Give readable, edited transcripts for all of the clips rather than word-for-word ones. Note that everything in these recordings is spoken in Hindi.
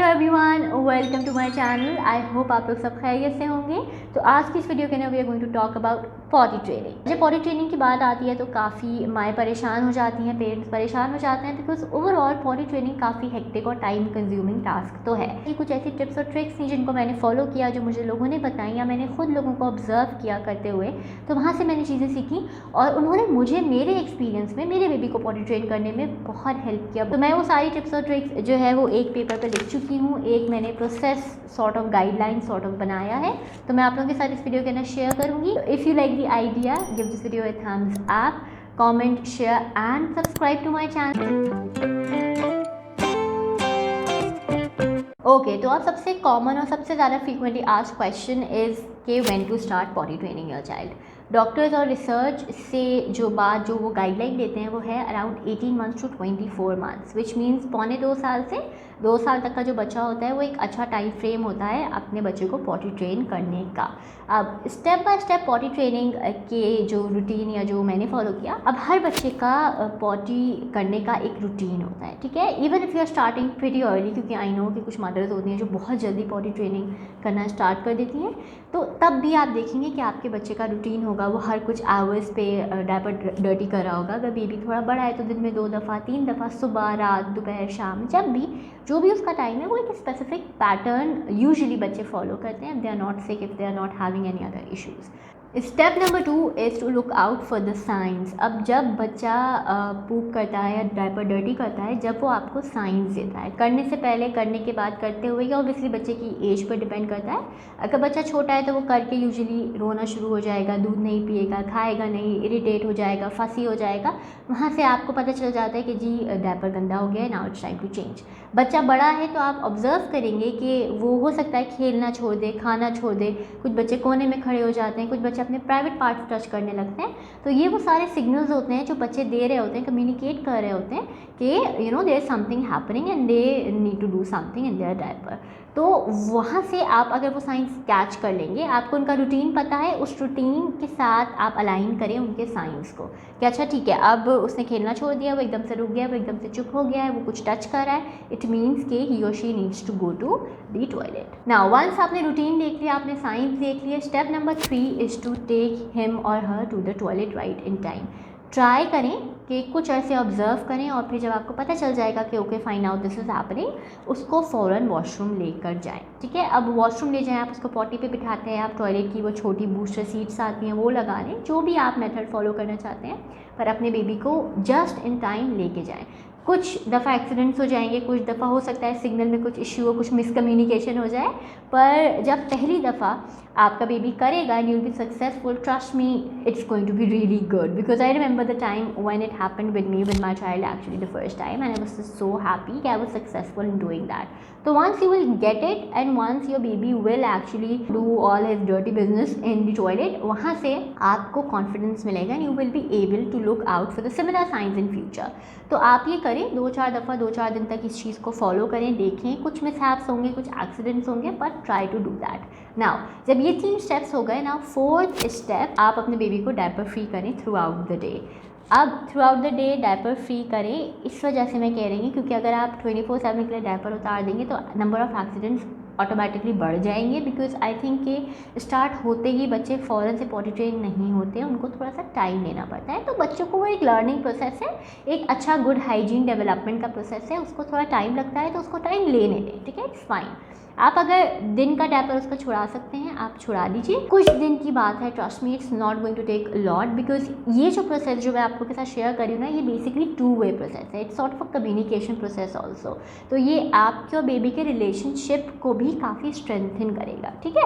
Everyone, welcome to my channel. I hope आप लोग सब खैरियत से होंगे। तो आज की इस वीडियो के अंदर we are going to talk about potty training. जब पॉटी ट्रेनिंग की बात आती है तो काफ़ी माएँ परेशान हो जाती हैं, पेरेंट्स परेशान हो जाते हैं, बिकॉज ओवरऑल पॉटी ट्रेनिंग काफ़ी हेक्टिक और टाइम कंज्यूमिंग टास्क तो है। ये कुछ ऐसी टिप्स और ट्रिक्स थी जिनको मैंने फॉलो किया, जो मुझे लोगों ने बताई या मैंने खुद लोगों को ऑब्जर्व किया करते हुए, तो वहाँ से मैंने चीज़ें सीखी और उन्होंने मुझे मेरे एक्सपीरियंस में मेरे बेबी को पॉटी ट्रेन करने में बहुत हेल्प किया। तो मैं वो सारी टिप्स और ट्रिक्स जो है वो एक पेपर पर लिख चुकी हूँ, एक मैंने process sort of guideline sort of बनाया है, तो मैं आप लोगों के साथ इस वीडियो के अंदर शेयर करूँगी। If you like the idea, give this video a thumbs up, comment, share and subscribe to my channel. Okay, तो अब सबसे कॉमन और सबसे ज़्यादा फ्रीक्वेंटली आस्क्ड क्वेश्चन इज़ कि when to start potty training your child. Doctors और रिसर्च से जो वो गाइडलाइन देते हैं वो है around 18 months to 24 months, which means पौने 2 साल से 2 साल तक का जो बच्चा होता है वो एक अच्छा टाइम फ्रेम होता है अपने बच्चे को पॉटी ट्रेन करने का। अब step by step potty training के जो रूटीन या जो मैंने फॉलो किया, अब हर बच्चे का पॉटी करने का एक रूटीन होता है, ठीक है। Even if you are starting pretty early, क्योंकि आई नो कि कुछ मदर्स होती हैं जो बहुत जल्दी पॉटी ट्रेनिंग करना स्टार्ट कर देती हैं, तो तब भी आप देखेंगे कि आपके बच्चे का रूटीन होगा वो हर कुछ आवर्स पे डायपर डर्टी कर रहा होगा। अगर बेबी थोड़ा बड़ा है तो दिन में 2 दफ़ा 3 दफ़ा, सुबह, रात, दोपहर, शाम, जब भी जो भी उसका टाइम है वो एक स्पेसिफिक पैटर्न यूजुअली बच्चे फॉलो करते हैं। They are not sick, if they are not having any other issues. Step number 2 is to look out for the signs. अब जब बच्चा पूप करता है या डायपर डर्टी करता है, जब वो आपको साइंस देता है, करने से पहले, करने के बाद, करते हुए, या ऑब्वियसली बच्चे की एज पर डिपेंड करता है। अगर बच्चा छोटा है तो वो करके यूजुअली रोना शुरू हो जाएगा, दूध नहीं पिएगा, खाएगा नहीं, इरिटेट हो जाएगा, फसी हो जाएगा। वहाँ से आपको पता चल जाता है कि जी डायपर गंदा हो गया है, now it's time to change. बच्चा बड़ा है तो आप ऑब्जर्व करेंगे कि वो हो सकता है खेलना छोड़ दे, खाना छोड़ दे, कुछ बच्चे कोने में खड़े हो जाते हैं, कुछ बच्चे अपने प्राइवेट पार्ट्स टच करने लगते हैं। तो ये वो सारे सिग्नल्स होते हैं जो बच्चे दे रहे होते हैं, कम्युनिकेट कर रहे होते हैं कि you know there is something happening and they need to do something in their diaper. तो वहाँ से आप अगर वो साइंस कैच कर लेंगे, आपको उनका रूटीन पता है, उस रूटीन के साथ आप अलाइन करें उनके साइंस को कि अच्छा ठीक है, अब उसने खेलना छोड़ दिया, वो एकदम से रुक गया, वो एकदम से चुप हो गया है, वो कुछ टच कर रहा है, इट मीन्स कि ही और she needs to go to the toilet. Now once आपने रूटीन देख लिया, आपने साइंस देख लिया, step number 3 is to take him or her to the toilet right in time. Try करें कि कुछ ऐसे ऑब्जर्व करें और फिर जब आपको पता चल जाएगा कि okay fine out this is happening, उसको फ़ौरन वॉशरूम लेकर जाएं, ठीक है। अब वॉशरूम ले जाएं, आप उसको पॉटी पे बिठाते हैं, आप टॉयलेट की वो छोटी बूस्टर सीट्स आती हैं वो लगा लें, जो भी आप मेथड फॉलो करना चाहते हैं, पर अपने बेबी को जस्ट इन टाइम लेके जाएं। कुछ दफ़ा एक्सीडेंट्स हो जाएंगे, कुछ दफ़ा हो सकता है सिग्नल में कुछ इश्यू हो, कुछ मिसकम्युनिकेशन हो जाए, पर जब पहली दफ़ा आपका बेबी करेगा and you will be successful, trust me it's going to be really good, because I remember the time when it happened with me with my child actually the first time, and I was so happy कि I was successful in doing that. तो once you will get it and once your baby will actually do all his dirty business in the toilet, वहाँ से आपको confidence मिलेगा and you will be able to look out for the similar signs in future। तो आप ये करें 2-4 दफ़ा, 2-4 दिन तक इस चीज़ को फॉलो करें, देखें, कुछ मिसहैप्स होंगे, कुछ एक्सीडेंट्स होंगे, पर try to do that. Now जब ये 3 स्टेप्स हो गए, नाउ 4th स्टेप, आप अपने बेबी को डायपर फ्री करें थ्रू आउट द डे। अब through out the day diaper free करें, इस वजह से मैं कह रही हूँ क्योंकि अगर आप 24/7 के लिए डायपर उतार देंगे तो नंबर ऑफ़ एक्सीडेंट्स ऑटोमेटिकली बढ़ जाएंगे, बिकॉज आई थिंक कि स्टार्ट होते ही बच्चे फ़ौरन से पॉटी ट्रेन नहीं होते हैं, उनको थोड़ा सा टाइम लेना पड़ता है। तो बच्चों को वो एक लर्निंग प्रोसेस है, एक अच्छा गुड हाइजीन डेवलपमेंट का प्रोसेस है, उसको थोड़ा टाइम लगता है, तो उसको टाइम लेने दें, ठीक है, इट्स फाइन। आप अगर दिन का डायपर उसका छुड़ा सकते हैं, आप छुड़ा दीजिए, कुछ दिन की बात है, trust me it's not going to take lot, because ये जो प्रोसेस जो मैं आपको के साथ शेयर कर रही हूँ ना, ये बेसिकली 2 वे प्रोसेस है, it's sort of communication process also. तो ये आपके और बेबी के रिलेशनशिप को भी काफ़ी स्ट्रेंथन करेगा, ठीक है।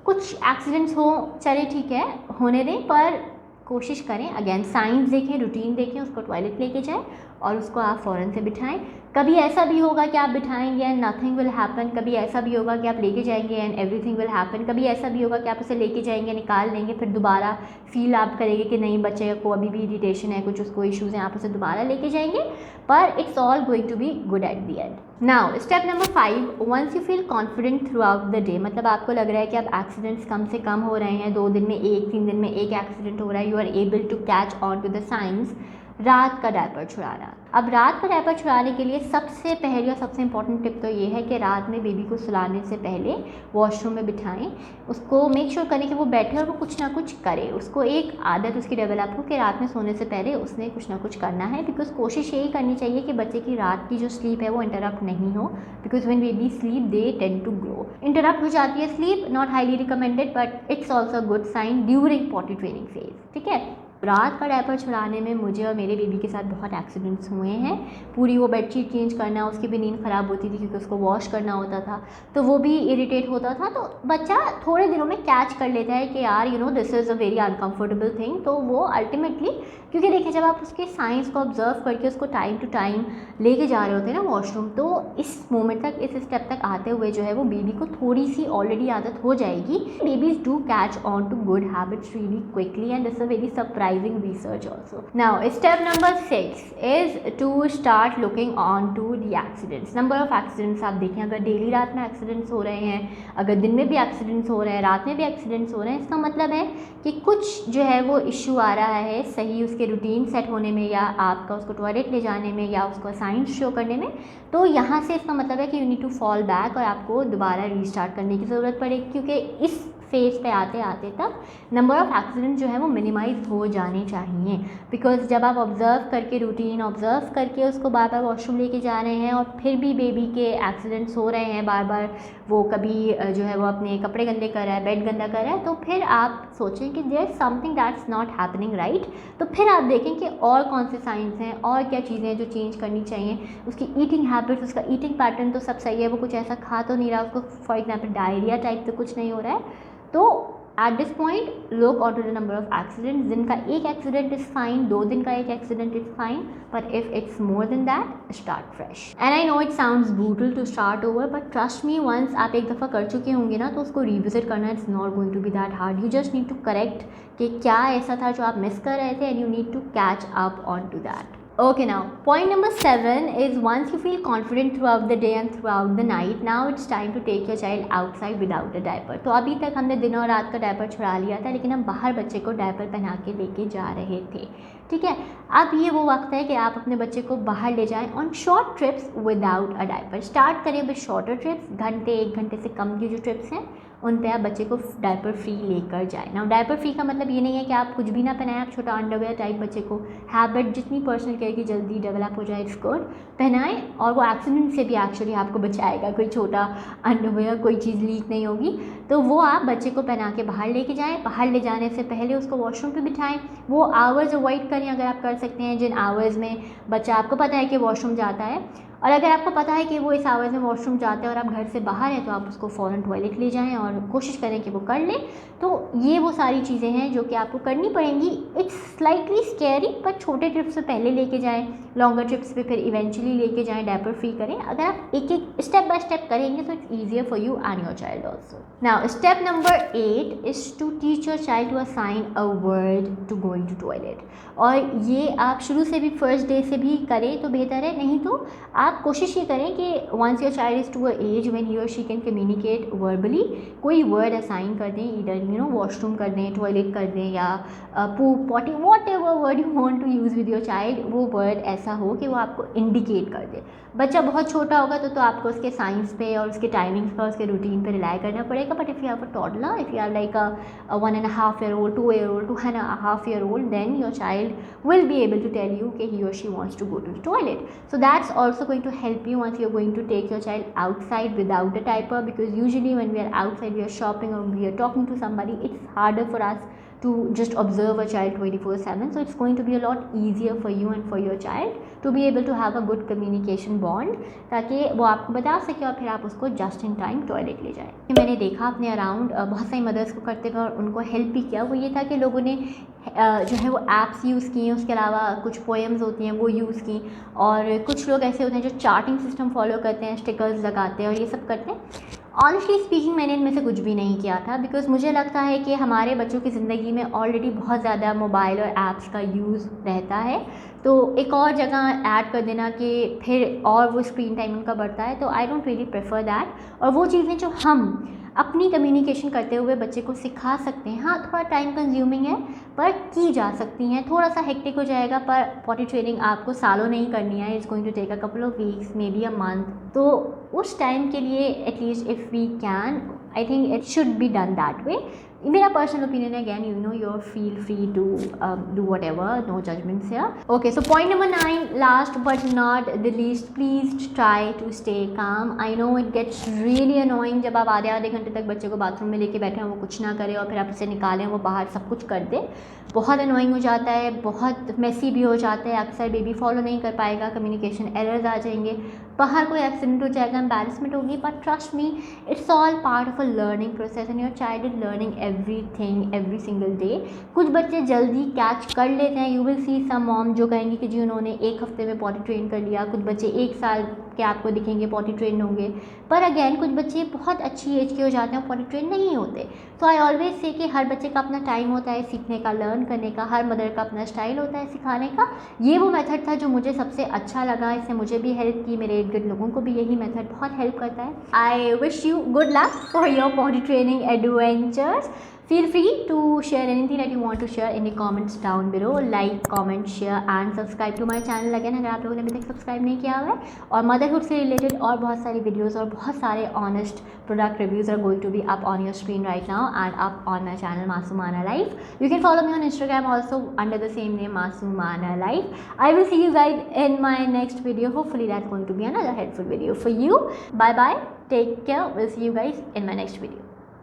कुछ एक्सीडेंट्स हो, चले ठीक है, होने दें, पर कोशिश करें, अगेन साइंस देखें, रूटीन देखें, उसको टॉयलेट लेके जाएं और उसको आप फ़ौरन से बिठाएं। कभी ऐसा भी होगा कि आप बिठाएंगे एंड नथिंग विल हैपन, कभी ऐसा भी होगा कि आप लेके जाएंगे एंड एवरीथिंग विल हैपन, कभी ऐसा भी होगा कि आप उसे लेके जाएंगे, निकाल लेंगे, फिर दोबारा फील आप करेंगे कि नहीं बच्चे को अभी भी इरिटेशन है, कुछ उसको इश्यूज़ हैं, आप उसे दोबारा लेके जाएंगे, पर it's all going to be good at the end. Now step number 5, once you feel confident throughout the day, मतलब आपको लग रहा है कि अब एक्सीडेंट्स कम से कम हो रहे हैं, 2 दिन में 1, 3 दिन में 1 एक्सीडेंट हो रहा है, you are able to catch on to the signs, रात का डायपर छुड़ाना। अब रात का डायपर छुड़ाने के लिए सबसे पहली और सबसे इम्पॉर्टेंट टिप तो ये है कि रात में बेबी को सुलाने से पहले वॉशरूम में बिठाएं, उसको मेक श्योर करें कि वो बैठे और वो कुछ ना कुछ करे, उसको एक आदत उसकी डेवलप हो कि रात में सोने से पहले उसने कुछ ना कुछ करना है। बिकॉज कोशिश यही करनी चाहिए कि बच्चे की रात की जो स्लीप है वो इंटरप्ट नहीं हो, because when baby sleep they tend to grow. Interrupt हो जाती है sleep, not highly recommended but it's also good sign during potty training phase. ठीक है, रात का डायपर छुड़ाने में मुझे और मेरे बेबी के साथ बहुत एक्सीडेंट्स हुए हैं। पूरी वो बेडशीट चेंज करना, उसकी भी नींद ख़राब होती थी क्योंकि उसको वॉश करना होता था, तो वो भी इरिटेट होता था। तो बच्चा थोड़े दिनों में कैच कर लेता है कि यार this is a very uncomfortable thing. तो वो अल्टीमेटली, क्योंकि देखिए जब आप उसके साइंस को ऑब्जर्व करके उसको टाइम टू टाइम लेके जा रहे होते हैं ना वॉशरूम, तो इस मोमेंट तक, इस स्टेप तक आते हुए जो है वो बेबी को थोड़ी सी ऑलरेडी आदत हो जाएगी। Babies do catch on to good habits really quickly and this is a very surprising research also. Now step number 6 is to start looking on to the accidents. Number of accidents आप देखें, अगर डेली रात में एक्सीडेंट्स हो रहे हैं, अगर दिन में भी एक्सीडेंट्स हो रहे हैं, रात में भी एक्सीडेंट्स हो रहे हैं, इसका मतलब है कि कुछ जो है वो इशू आ रहा है सही उसके रूटीन सेट होने में, या आपका उसको टॉयलेट ले जाने में, या उसको साइंस शो करने में। तो यहाँ से इसका मतलब है कि you need to fall back और आपको दोबारा रीस्टार्ट करने की ज़रूरत पड़ेगी, क्योंकि इस फेज पे आते आते तक नंबर ऑफ़ एक्सीडेंट जो है वो मिनिमाइज हो जाने चाहिए। बिकॉज जब आप ऑब्ज़र्व करके, रूटीन ऑब्ज़र्व करके उसको बार बार वॉशरूम लेके जा रहे हैं और फिर भी बेबी के एक्सीडेंट्स हो रहे हैं बार बार, वो कभी जो है वो अपने कपड़े गंदे कर रहा है, बेड गंदा कर रहा है, तो फिर आप सोचें कि there is something that's not happening right. तो फिर आप देखें कि और कौन से साइंस हैं और क्या चीज़ें हैं जो चेंज करनी चाहिए। उसकी ईटिंग हैबिट्स, उसका ईटिंग पैटर्न तो सब सही है, वो कुछ ऐसा खा तो नहीं रहा, उसको फॉर एग्जाम्पल डायरिया टाइप तो कुछ नहीं हो रहा है। तो at this point look on to the number of accidents. दिन का एक एक्सीडेंट इज़ फाइन, 2 दिन का एक accident is fine, but if it's more than that start fresh. And I know it sounds brutal to start over, but trust me, once आप एक दफ़ा कर चुके होंगे ना तो उसको रिविजिट करना it's not going to be that hard. You just need to correct कि क्या ऐसा था जो आप मिस कर रहे थे, and you need to catch up on to that. Okay, now point number 7 is once you feel confident throughout the day and throughout the night, now it's time to take your child outside without a diaper. तो अभी तक हमने दिन और रात का डायपर छुड़ा लिया था, लेकिन हम बाहर बच्चे को डायपर पहना के लेके जा रहे थे। ठीक है, अब ये वो वक्त है कि आप अपने बच्चे को बाहर ले जाएं on short trips without a diaper. Start करें विद शॉर्टर ट्रिप्स, घंटे 1 घंटे से कम की जो ट्रिप्स हैं उन पे आप बच्चे को डायपर फ्री लेकर जाएं। ना डायपर फ्री का मतलब ये नहीं है कि आप कुछ भी ना पहनाएं, आप छोटा अंडरवेयर टाइप बच्चे को, हैबिट जितनी पर्सनल केयर की जल्दी डेवलप हो जाए इसको पहनाएं, और वो एक्सीडेंट से भी एक्चुअली आपको बचाएगा। कोई छोटा अंडरवेयर, कोई चीज़ लीक नहीं होगी, तो वो आप बच्चे को पहना के बाहर लेके जाएं। बाहर ले जाने से पहले उसको वॉशरूम पे बिठाएं। वो आवर्स अवॉइड करें अगर आप कर सकते हैं जिन आवर्स में बच्चा आपको पता है कि वॉशरूम जाता है, और अगर आपको पता है कि वो इस आवर्स में वॉशरूम जाते हैं और आप घर से बाहर हैं तो आप उसको फ़ौरन टॉयलेट ले जाएं और कोशिश करें कि वो कर ले। तो ये वो सारी चीज़ें हैं जो कि आपको करनी पड़ेंगी। इट्स स्लाइटली स्कैरी, पर छोटे ट्रिप्स पे पहले लेके जाएं, लॉन्गर ट्रिप्स पे फिर इवेंचुअली लेके जाएं, डायपर फ्री करें। अगर आप एक एक स्टेप बाय स्टेप करेंगे तो it's easier for you and your child also. Now step number 8 is to teach your child to assign a word to going to toilet. और ये आप शुरू से भी फर्स्ट डे से भी करें तो बेहतर है, नहीं तो आप कोशिश ये करें कि once your child is to a age when he और शी कैन कम्युनिकेट वर्बली, कोई वर्ड असाइन कर दें, ईदर वॉशरूम कर दें, टॉयलेट कर दें, या poop, potty, whatever word you want to use with your child, वो वर्ड ऐसा हो कि वो आपको इंडिकेट कर दे। बच्चा बहुत छोटा होगा तो आपको उसके साइंस पे और उसके टाइमिंग्स पर, उसके रूटीन पे रिलाई करना पड़ेगा। But if you have a toddler, if you have like a 1.5 year old, 2 year old, 2.5 year old, then your child will be able to tell you कि he or she wants to go to the toilet. So that's also going to help you once you're going to take your child outside without a diaper, because usually when we are outside, we are shopping or we are talking to somebody, it's harder for us to just observe a child 24/7. So it's going to be a lot easier for you and for your child to be able to have a good communication bond, ताकि वो आपको बता सके और फिर आप उसको जस्ट इन टाइम टॉयलेट ले जाएं। मैंने देखा अपने अराउंड बहुत सारी मदर्स को करते हुए और उनको हेल्प भी किया। वो ये था कि लोगों ने जो है वो ऐप्स यूज़ किए, उसके अलावा कुछ पोएम्स होती हैं वो यूज़ की, और कुछ लोग ऐसे होते हैं जो चार्टिंग सिस्टम फॉलो करते हैं, स्टिकर्स लगाते हैं और ये सब करते हैं। ऑनेस्टली स्पीकिंग मैंने इनमें से कुछ भी नहीं किया था, बिकॉज मुझे लगता है कि हमारे बच्चों की ज़िंदगी में ऑलरेडी बहुत ज़्यादा मोबाइल और ऐप्स का यूज़ रहता है, तो एक और जगह ऐड कर देना कि फिर और वो स्क्रीन टाइम उनका बढ़ता है, तो I don't really prefer that. और वो चीज़ें जो हम अपनी कम्युनिकेशन करते हुए बच्चे को सिखा सकते हैं, हाँ थोड़ा टाइम कंज्यूमिंग है, पर की जा सकती हैं। थोड़ा सा हेक्टिक हो जाएगा, पर पॉटी ट्रेनिंग आपको सालों नहीं करनी है, it's going to take a couple of weeks, maybe a month. तो उस टाइम के लिए at least if we can, I think it should be done that way. मेरा पर्सनल ओपिनियन है, again you know, your feel free to do whatever, no judgments here. Okay, so point number 9, last but not the least, please try to stay calm. I know it gets really annoying जब आप आधे आधे घंटे तक बच्चे को बाथरूम में लेके बैठे हैं, वो कुछ ना करे और फिर आप उसे निकालें, वो बाहर सब कुछ कर दे। बहुत अनोइंग हो जाता है, बहुत मेसी भी हो जाता है। अक्सर बेबी फॉलो नहीं कर पाएगा, कम्युनिकेशन एरर्स आ जाएंगे, बाहर कोई एक्सीडेंट हो जाएगा, एम्बैरसमेंट होगी। But trust me, it's all part of a learning process and your child is learning everything every single day. कुछ बच्चे जल्दी कैच कर लेते हैं, you will see some mom जो कहेंगे कि जी उन्होंने एक हफ्ते में पॉटी ट्रेन कर लिया। कुछ बच्चे 1 साल के आपको दिखेंगे पॉटी ट्रेन होंगे, पर अगेन कुछ बच्चे बहुत अच्छी एज के हो जाते हैं, पॉटी ट्रेन नहीं होते। तो आई ऑलवेज से कि हर बच्चे का अपना टाइम होता है सीखने का, लर्न करने का, हर मदर का अपना स्टाइल होता है सिखाने का। ये वो मेथड था जो मुझे सबसे अच्छा लगा, इससे मुझे भी हेल्प की, मेरे इर्द गिर्द लोगों को भी यही मेथड बहुत हेल्प करता है। I wish you good luck for your potty training adventures. Feel free to share anything that you want to share in the comments down below. Like, comment, share and subscribe to my channel again अगर आप लोगों ने अभी तक सब्सक्राइब नहीं किया हुआ है। और मदरहुड से रिलेटेड और बहुत सारी वीडियोस और बहुत सारे honest product reviews are going to be up on your screen right now and up on my channel Masoomana life. You can follow me on Instagram also under the same name Masumana Life. I will see you guys in my next video. Hopefully that's going to be another helpful video for you. Bye bye. Take care. We'll see you guys in my next video.